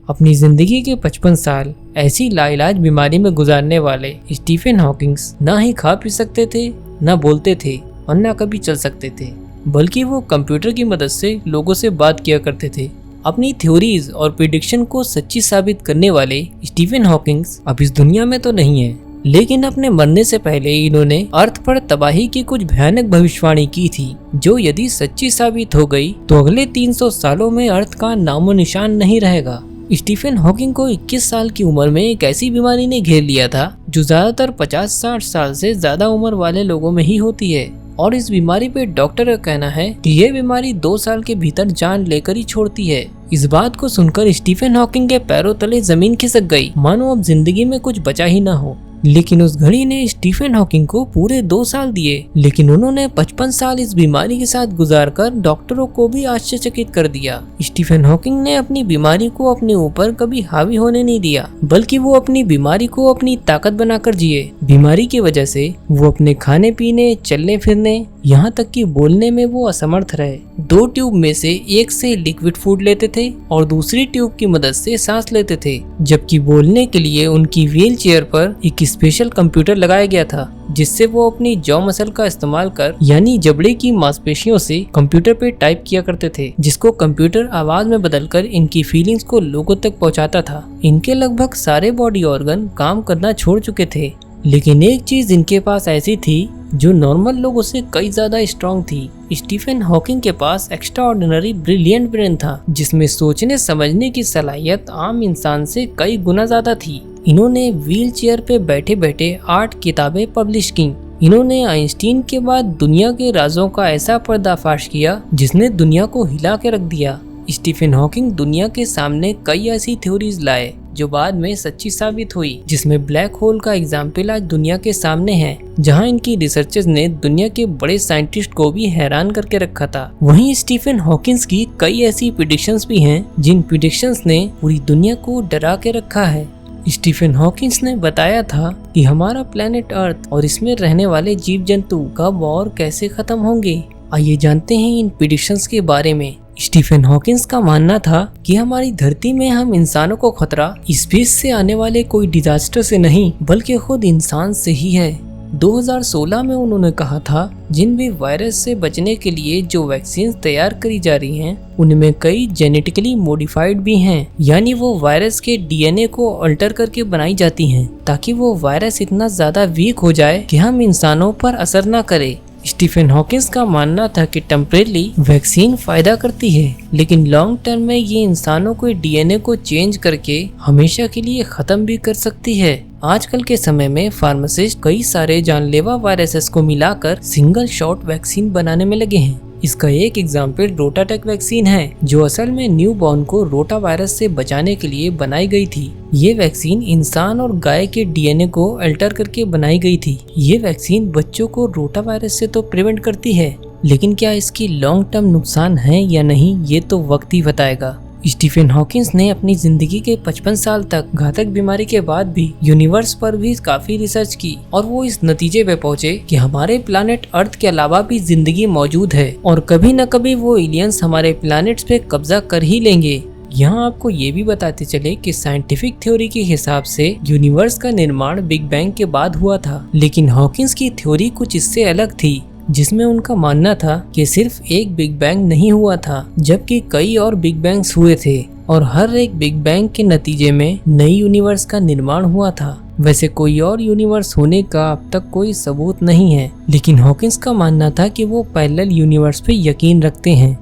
अपनी जिंदगी के 55 साल ऐसी लाइलाज बीमारी में गुजारने वाले स्टीफन हॉकिंग्स ना ही खा पी सकते थे, ना बोलते थे और ना कभी चल सकते थे, बल्कि वो कंप्यूटर की मदद से लोगों से बात किया करते थे। अपनी थ्योरीज और प्रिडिक्शन को सच्ची साबित करने वाले स्टीफन हॉकिंग्स अब इस दुनिया में तो नहीं है, लेकिन अपने मरने से पहले इन्होंने अर्थ पर तबाही की कुछ भयानक भविष्यवाणी की थी, जो यदि सच्ची साबित हो गई तो अगले 300 सालों में अर्थ का नामो निशान नहीं रहेगा। स्टीफन हॉकिंग को 21 साल की उम्र में एक ऐसी बीमारी ने घेर लिया था जो ज्यादातर 50-60 साल से ज्यादा उम्र वाले लोगों में ही होती है, और इस बीमारी पे डॉक्टर का कहना है कि यह बीमारी 2 साल के भीतर जान लेकर ही छोड़ती है। इस बात को सुनकर स्टीफन हॉकिंग के पैरों तले जमीन खिसक गई, मानो अब जिंदगी में कुछ बचा ही ना हो। लेकिन उस घड़ी ने स्टीफन हॉकिंग को पूरे 2 साल दिए, लेकिन उन्होंने 55 साल इस बीमारी के साथ गुजारकर डॉक्टरों को भी आश्चर्यचकित कर दिया। स्टीफन हॉकिंग ने अपनी बीमारी को अपने ऊपर कभी हावी होने नहीं दिया, बल्कि वो अपनी बीमारी को अपनी ताकत बनाकर जिए। बीमारी की वजह से वो अपने खाने पीने, चलने फिरने, यहाँ तक कि बोलने में वो असमर्थ रहे। 2 ट्यूब में से एक से लिक्विड फूड लेते थे और दूसरी ट्यूब की मदद से सांस लेते थे, जबकि बोलने के लिए उनकी व्हील चेयर पर एक स्पेशल कंप्यूटर लगाया गया था, जिससे वो अपनी जॉ मसल का इस्तेमाल कर यानी जबड़े की मांसपेशियों से कंप्यूटर पे टाइप किया करते थे, जिसको कंप्यूटर आवाज में बदलकर इनकी फीलिंग्स को लोगों तक पहुंचाता था। इनके लगभग सारे बॉडी ऑर्गन काम करना छोड़ चुके थे, लेकिन एक चीज इनके पास ऐसी थी जो नॉर्मल लोगों से कई ज्यादा स्ट्रॉन्ग थी। स्टीफन हॉकिंग के पास एक्स्ट्रा ऑर्डिनरी ब्रिलियंट ब्रेन था, जिसमें सोचने समझने की सलाहियत आम इंसान से कई गुना ज्यादा थी। इन्होंने व्हील चेयर पे बैठे बैठे 8 किताबें पब्लिश की। इन्होंने आइंस्टीन के बाद दुनिया के राजों का ऐसा पर्दाफाश किया जिसने दुनिया को हिला के रख दिया। स्टीफन हॉकिंग दुनिया के सामने कई ऐसी थ्योरीज लाए जो बाद में सच्ची साबित हुई, जिसमें ब्लैक होल का एग्जाम्पल आज दुनिया के सामने है, जहां इनकी रिसर्चेस ने दुनिया के बड़े साइंटिस्ट को भी हैरान करके रखा था। वहीं स्टीफन हॉकिंग्स की कई ऐसी प्रेडिक्शंस भी हैं जिन प्रेडिक्शंस ने पूरी दुनिया को डरा के रखा है। स्टीफन हॉकिंग्स ने बताया था कि हमारा प्लेनेट अर्थ और इसमें रहने वाले जीव जंतु कब और कैसे खत्म होंगे। आइए जानते हैं इन प्रेडिक्शंस के बारे में। स्टीफन हॉकिंस का मानना था कि हमारी धरती में हम इंसानों को खतरा स्पेस से आने वाले कोई डिजास्टर से नहीं, बल्कि खुद इंसान से ही है। 2016 में उन्होंने कहा था जिन भी वायरस से बचने के लिए जो वैक्सीन तैयार करी जा रही हैं, उनमें कई जेनेटिकली मॉडिफाइड भी हैं, यानी वो वायरस के डीएनए को अल्टर करके बनाई जाती हैं, ताकि वो वायरस इतना ज्यादा वीक हो जाए कि हम इंसानों पर असर न करे। स्टीफन हॉकिंस का मानना था कि टेम्परेरी वैक्सीन फायदा करती है, लेकिन लॉन्ग टर्म में ये इंसानों के डीएनए को चेंज करके हमेशा के लिए खत्म भी कर सकती है। आजकल के समय में फार्मासिस्ट कई सारे जानलेवा वायरसेस को मिलाकर सिंगल शॉट वैक्सीन बनाने में लगे हैं। इसका एक एग्जाम्पल रोटाटेक वैक्सीन है, जो असल में न्यू बॉर्न को रोटा वायरस से बचाने के लिए बनाई गई थी। ये वैक्सीन इंसान और गाय के डीएनए को अल्टर करके बनाई गई थी। ये वैक्सीन बच्चों को रोटा वायरस से तो प्रिवेंट करती है, लेकिन क्या इसकी लॉन्ग टर्म नुकसान है या नहीं, ये तो वक्त ही बताएगा। स्टीफन हॉकिंस ने अपनी जिंदगी के 55 साल तक घातक बीमारी के बाद भी यूनिवर्स पर भी काफी रिसर्च की, और वो इस नतीजे पे पहुंचे कि हमारे प्लैनेट अर्थ के अलावा भी जिंदगी मौजूद है, और कभी न कभी वो एलियंस हमारे प्लैनेट्स पे कब्जा कर ही लेंगे। यहाँ आपको ये भी बताते चले कि साइंटिफिक थ्योरी के हिसाब से यूनिवर्स का निर्माण बिग बैंग के बाद हुआ था, लेकिन हॉकिंस की थ्योरी कुछ इससे अलग थी, जिसमें उनका मानना था कि सिर्फ एक बिग बैंग नहीं हुआ था, जबकि कई और बिग बैंग्स हुए थे, और हर एक बिग बैंग के नतीजे में नई यूनिवर्स का निर्माण हुआ था। वैसे कोई और यूनिवर्स होने का अब तक कोई सबूत नहीं है, लेकिन हॉकिंस का मानना था कि वो पैरेलल यूनिवर्स पे यकीन रखते हैं।